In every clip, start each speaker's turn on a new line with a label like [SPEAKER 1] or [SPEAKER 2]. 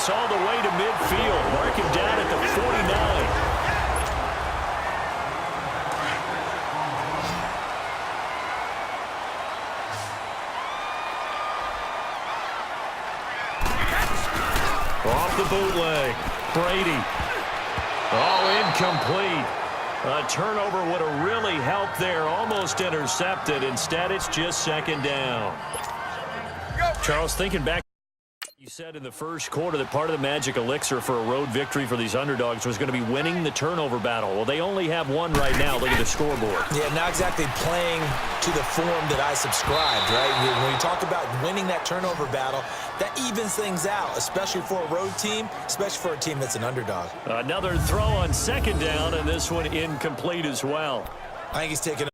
[SPEAKER 1] pass all the way to midfield. Mark him down at the 49. Off the bootleg. Brady. All incomplete. A turnover would have really helped there. Almost intercepted. Instead, it's just second down. Charles, thinking back, you said in the first quarter that part of the magic elixir for a road victory for these underdogs was going to be winning the turnover battle. Well, they only have one right now. Look at the scoreboard.
[SPEAKER 2] Yeah, not exactly playing to the form that I subscribed, right? When you talk about winning that turnover battle, that evens things out, especially for a road team, especially for a team that's an underdog.
[SPEAKER 1] Another throw on second down, and this one incomplete as well.
[SPEAKER 2] I think he's taking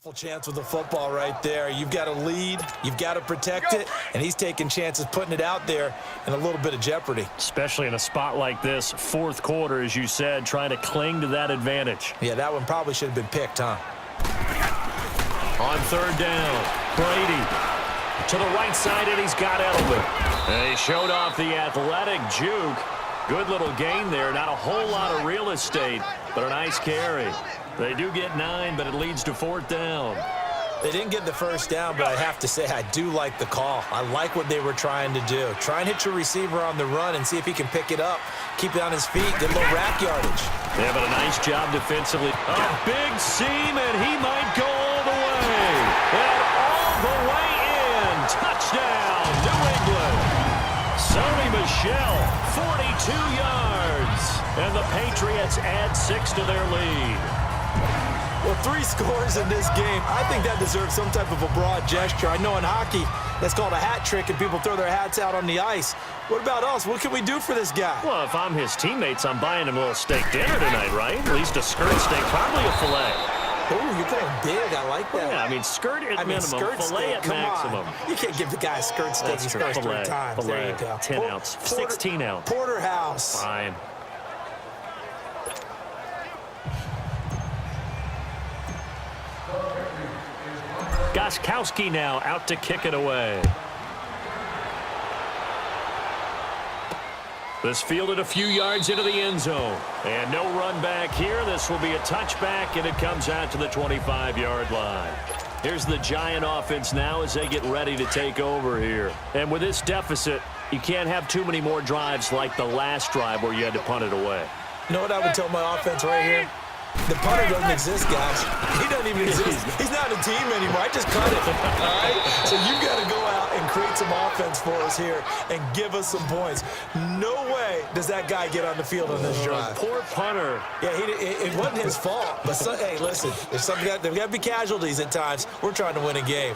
[SPEAKER 2] full chance with the football right there. You've got to lead, you've got to protect it, and he's taking chances putting it out there in a little bit of jeopardy.
[SPEAKER 1] Especially in a spot like this, fourth quarter, as you said, trying to cling to that advantage.
[SPEAKER 2] Yeah, that one probably should have been picked, huh?
[SPEAKER 1] On third down, Brady to the right side, and he's got Edelman. And he showed off the athletic juke. Good little gain there. Not a whole lot of real estate, but a nice carry. They do get 9, but it leads to fourth down.
[SPEAKER 2] They didn't get the first down, but I have to say I do like the call. I like what they were trying to do. Try and hit your receiver on the run and see if he can pick it up, keep it on his feet, get a little rack yardage.
[SPEAKER 1] Yeah, but a nice job defensively. A big seam, and he might go all the way. And all the way in. Touchdown, New England. Sony Michel, 42 yards. And the Patriots add 6 to their lead.
[SPEAKER 2] Well, 3 scores in this game. I think that deserves some type of a broad gesture. I know in hockey, that's called a hat trick, and people throw their hats out on the ice. What about us? What can we do for this guy?
[SPEAKER 1] Well, if I'm his teammates, I'm buying him a little steak dinner tonight, right? At least a skirt steak, probably a filet.
[SPEAKER 2] Oh, you're going big. I like that.
[SPEAKER 1] Yeah, I mean, skirt at minimum,
[SPEAKER 2] skirt
[SPEAKER 1] filet
[SPEAKER 2] steak,
[SPEAKER 1] at maximum.
[SPEAKER 2] On. You can't give the guy a skirt steak. He scores 3 times.
[SPEAKER 1] Filet,
[SPEAKER 2] there you go.
[SPEAKER 1] 10 ounce, 16 ounce.
[SPEAKER 2] Porterhouse.
[SPEAKER 1] Fine. Gostkowski now out to kick it away. This fielded a few yards into the end zone. And no run back here. This will be a touchback, and it comes out to the 25-yard line. Here's the Giant offense now as they get ready to take over here. And with this deficit, you can't have too many more drives like the last drive where you had to punt it away.
[SPEAKER 2] You know what I would tell my offense right here? The punter doesn't exist, guys. He doesn't even exist. He's not a team anymore. I just cut it, all right? So you've got to go out and create some offense for us here and give us some points. No way does that guy get on the field on this drive.
[SPEAKER 1] Poor punter.
[SPEAKER 2] Yeah, it wasn't his fault. But, hey, listen, there's got to be casualties at times. We're trying to win a game.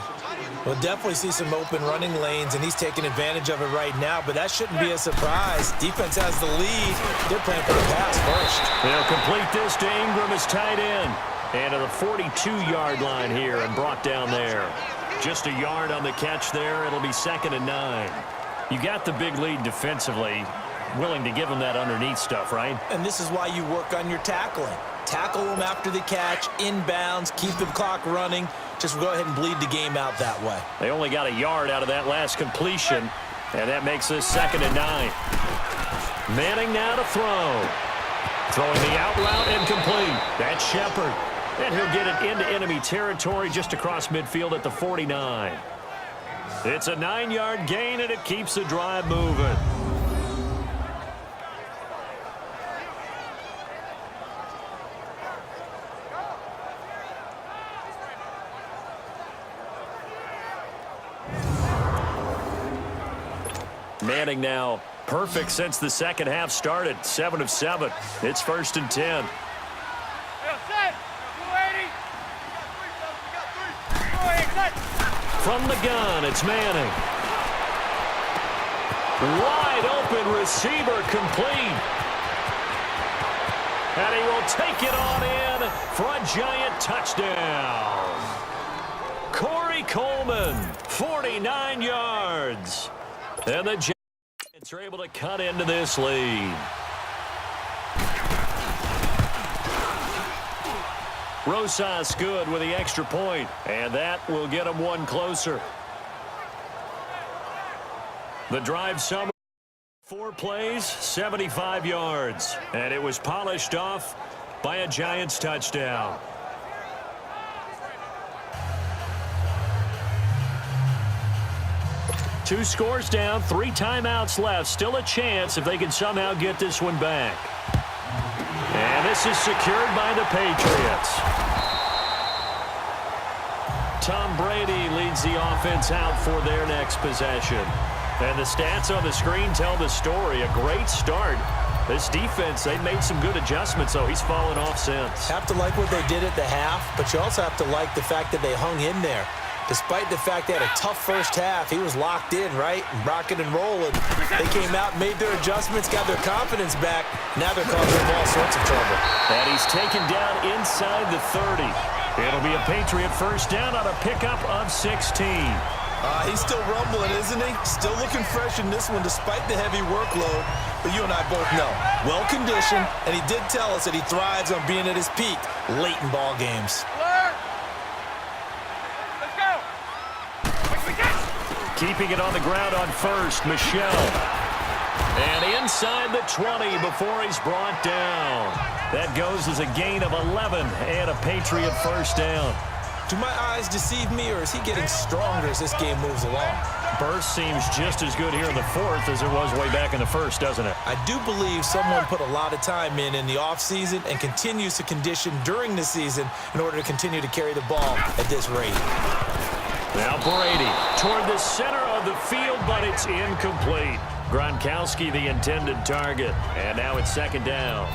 [SPEAKER 2] We'll definitely see some open running lanes, and he's taking advantage of it right now, but that shouldn't be a surprise. Defense has the lead. They're playing for the pass first.
[SPEAKER 1] They'll complete this to Ingram as tight end. And to the 42-yard line here and brought down there. Just a yard on the catch there. It'll be 2nd and 9. You got the big lead defensively. Willing to give them that underneath stuff, right?
[SPEAKER 2] And this is why you work on your tackling. Tackle them after the catch, inbounds, keep the clock running. Just go ahead and bleed the game out that way.
[SPEAKER 1] They only got a yard out of that last completion, and that makes this 2nd and 9. Manning now to throw. Throwing the out route and complete. That's Shepard. And he'll get it into enemy territory just across midfield at the 49. It's a 9-yard gain, and it keeps the drive moving. Manning now perfect since the second half started. 7 of 7. It's 1st and 10. From the gun, it's Manning. Wide open receiver complete. And he will take it on in for a Giant touchdown. Corey Coleman, 49 yards. And the Giants are able to cut into this lead. Rosas good with the extra point, and that will get them one closer. The drive summary, 4 plays, 75 yards, and it was polished off by a Giants touchdown. Two scores down, 3 timeouts left. Still a chance if they can somehow get this one back. And this is secured by the Patriots. Tom Brady leads the offense out for their next possession. And the stats on the screen tell the story. A great start. This defense, they made some good adjustments, so he's fallen off since.
[SPEAKER 2] Have to like what they did at the half, but you also have to like the fact that they hung in there. Despite the fact they had a tough first half, he was locked in, right? And rocking and rolling. They came out, made their adjustments, got their confidence back. Now they're causing all sorts of trouble.
[SPEAKER 1] And he's taken down inside the 30. It'll be a Patriot first down on a pickup of 16.
[SPEAKER 2] He's still rumbling, isn't he? Still looking fresh in this one despite the heavy workload. But you and I both know, well-conditioned, and he did tell us that he thrives on being at his peak late in ball games.
[SPEAKER 1] Keeping it on the ground on first, Michelle. And inside the 20 before he's brought down. That goes as a gain of 11 and a Patriot first down.
[SPEAKER 2] Do my eyes deceive me, or is he getting stronger as this game moves along?
[SPEAKER 1] Burst seems just as good here in the fourth as it was way back in the first, doesn't it?
[SPEAKER 2] I do believe someone put a lot of time in the offseason and continues to condition during the season in order to continue to carry the ball at this rate.
[SPEAKER 1] Now Brady toward the center of the field, but it's incomplete. Gronkowski the intended target, and now it's second down.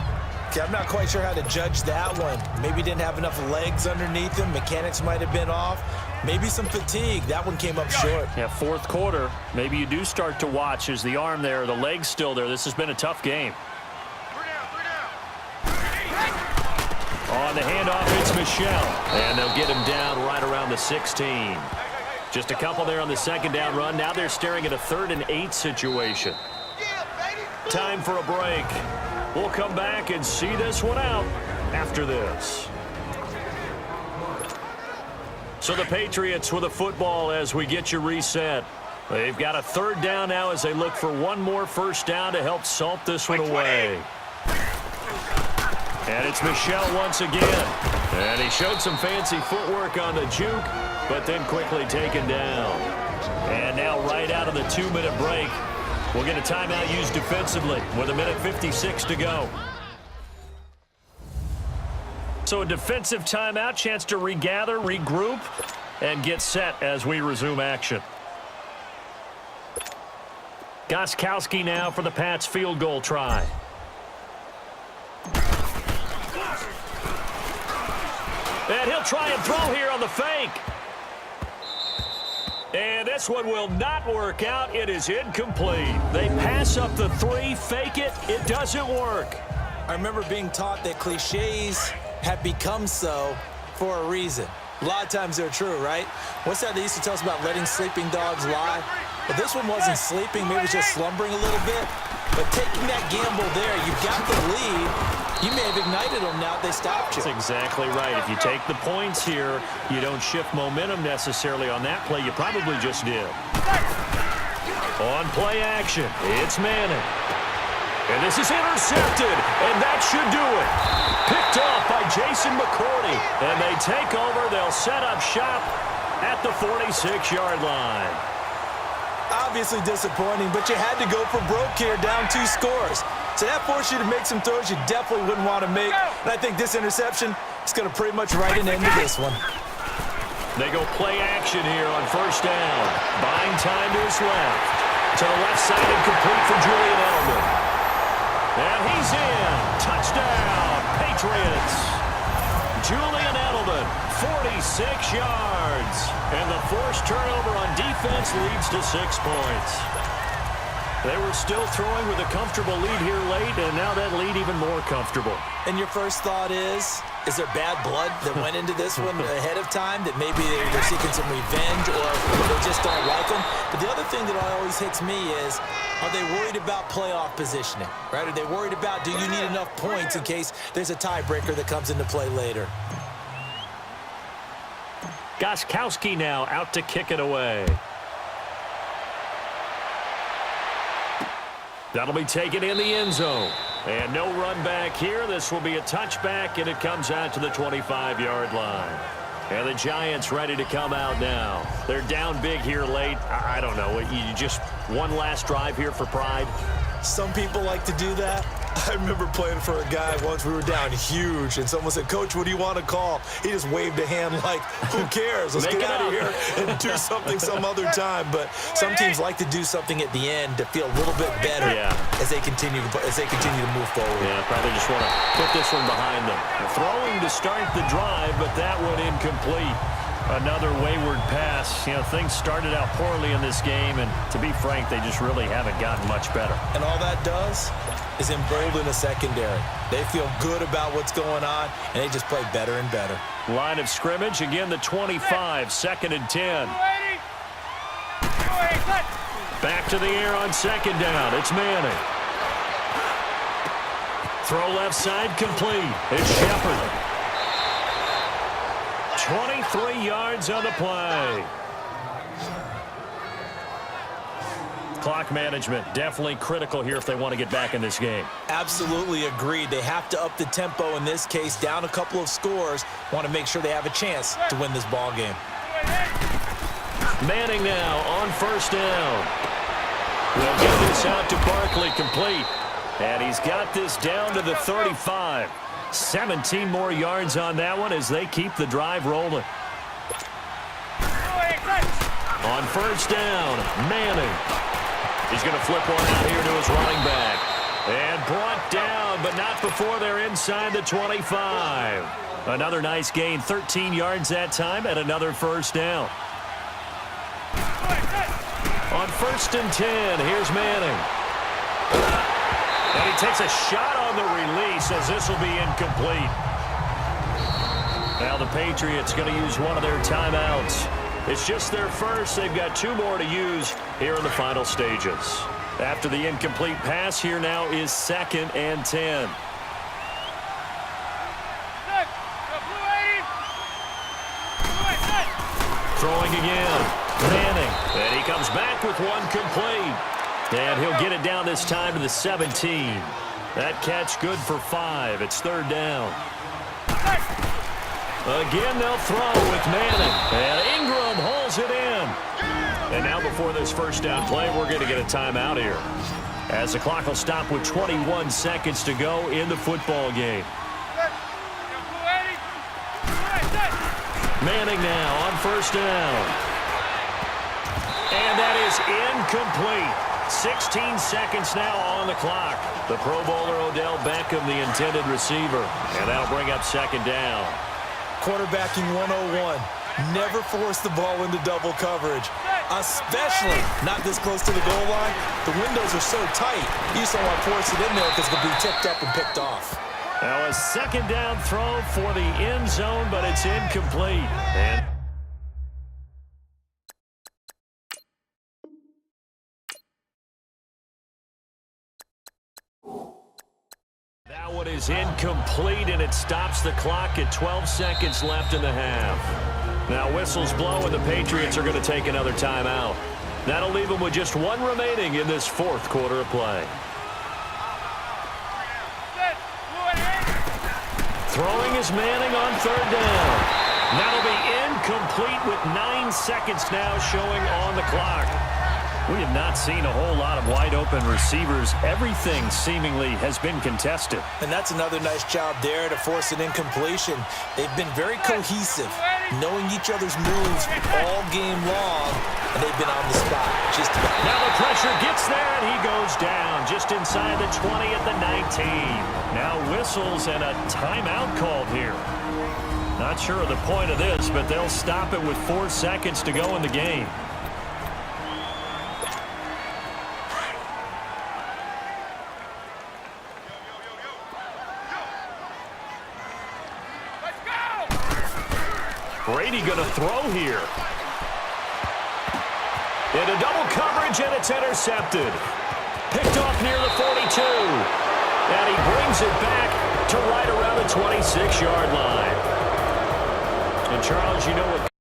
[SPEAKER 2] Okay, I'm not quite sure how to judge that one. Maybe he didn't have enough legs underneath him. Mechanics might have been off. Maybe some fatigue. That one came up short.
[SPEAKER 1] Yeah, fourth quarter. Maybe you do start to watch as the arm there, the leg's still there. This has been a tough game. On the handoff, it's Michelle. And they'll get him down right around the 16. Just a couple there on the second down run. Now they're staring at a 3rd and 8 situation. Time for a break. We'll come back and see this one out after this. So the Patriots with a football as we get you reset. They've got a 3rd down now as they look for one more first down to help salt this one away. And it's Michelle once again. And he showed some fancy footwork on the juke, but then quickly taken down. And now right out of the 2-minute break, we'll get a timeout used defensively with 1:56 to go. So a defensive timeout, chance to regather, regroup, and get set as we resume action. Gronkowski now for the Pats field goal try. And he'll try and throw here on the fake. And this one will not work out. It is incomplete. They pass up the 3, fake it. It doesn't work.
[SPEAKER 2] I remember being taught that cliches have become so for a reason. A lot of times they're true, right? What's that they used to tell us about letting sleeping dogs lie? But this one wasn't sleeping. Maybe it was just slumbering a little bit. But taking that gamble there, you got the lead. You may have ignited them now if they stopped you.
[SPEAKER 1] That's exactly right. If you take the points here, you don't shift momentum necessarily on that play. You probably just did. On play action, it's Manning. And this is intercepted, and that should do it. Picked off by Jason McCourty. And they take over. They'll set up shop at the 46-yard line.
[SPEAKER 2] Obviously disappointing, but you had to go for broke here, down 2 scores. So that forced you to make some throws you definitely wouldn't want to make. And I think this interception is going to pretty much write an end to this one.
[SPEAKER 1] They go play action here on first down. Buying time to his left. To the left side and complete for Julian Edelman. And he's in. Touchdown, Patriots. Julian Edelman, 46 yards. And the forced turnover on defense leads to 6 points. They were still throwing with a comfortable lead here late, and now that lead even more comfortable.
[SPEAKER 2] And your first thought is there bad blood that went into this one ahead of time, that maybe they're seeking some revenge or they just don't like them? But the other thing that always hits me is, are they worried about playoff positioning, right? Are they worried about, do you need enough points in case there's a tiebreaker that comes into play later?
[SPEAKER 1] Gronkowski now out to kick it away. That'll be taken in the end zone. And no run back here. This will be a touchback, and it comes out to the 25-yard line. And the Giants ready to come out now. They're down big here late. I don't know. You just one last drive here for pride?
[SPEAKER 2] Some people like to do that. I remember playing for a guy once. We were down huge, and someone said, "Coach, what do you want to call?" He just waved a hand like, who cares? Let's get out of here and do something some other time. But some teams like to do something at the end to feel a little bit better as they continue to move forward.
[SPEAKER 1] Yeah, probably just want to put this one behind them. Throwing to start the drive, but that one incomplete. Another wayward pass. You know, things started out poorly in this game, and to be frank, they just really haven't gotten much better.
[SPEAKER 2] And all that does is embolden the secondary. They feel good about what's going on, and they just play better and better.
[SPEAKER 1] Line of scrimmage, again the 25, 2nd and 10. Back to the air on 2nd down. It's Manning. Throw left side complete. It's Shepard. 23 yards on the play. Clock management definitely critical here if they want to get back in this game.
[SPEAKER 2] Absolutely agreed. They have to up the tempo in this case, down a couple of scores. Want to make sure they have a chance to win this ball game.
[SPEAKER 1] Manning now on 1st down. We'll get this out to Barkley complete. And he's got this down to the 35. 17 more yards on that one as they keep the drive rolling. On 1st down, Manning. He's going to flip one out here to his running back. And brought down, but not before they're inside the 25. Another nice gain, 13 yards that time, and another 1st down. On 1st and 10, here's Manning. And he takes a shot on the release as this will be incomplete. Now the Patriots going to use one of their timeouts. It's just their first. They've got 2 more to use here in the final stages. After the incomplete pass, here now is 2nd and 10. Throwing again. Manning. And he comes back with one complete. And he'll get it down this time to the 17. That catch good for 5. It's 3rd down. Again, they'll throw with Manning. And Ingram holds it in. And now before this 1st down play, we're going to get a timeout here, as the clock will stop with 21 seconds to go in the football game. Manning now on 1st down. And that is incomplete. 16 seconds now on the clock. The Pro Bowler Odell Beckham, the intended receiver. And that'll bring up 2nd down.
[SPEAKER 2] Quarterbacking 101. Never force the ball into double coverage, especially not this close to the goal line. The windows are so tight, you just don't want to force it in there because it'll be tipped up and picked off.
[SPEAKER 1] Now a 2nd down throw for the end zone, but it's incomplete. And that one is incomplete, and it stops the clock at 12 seconds left in the half. Now whistles blow, and the Patriots are going to take another timeout. That'll leave them with just 1 remaining in this 4th quarter of play. Throwing is Manning on 3rd down. That'll be incomplete with 9 seconds now showing on the clock. We have not seen a whole lot of wide-open receivers. Everything seemingly has been contested.
[SPEAKER 2] And that's another nice job there to force an incompletion. They've been very cohesive, knowing each other's moves all game long, and they've been on the spot just about.
[SPEAKER 1] Now the pressure gets there, and he goes down just inside the 20 at the 19. Now whistles and a timeout called here. Not sure of the point of this, but they'll stop it with 4 seconds to go in the game. Brady going to throw here. Into double coverage, and it's intercepted. Picked off near the 42. And he brings it back to right around the 26-yard line. And, Charles, you know what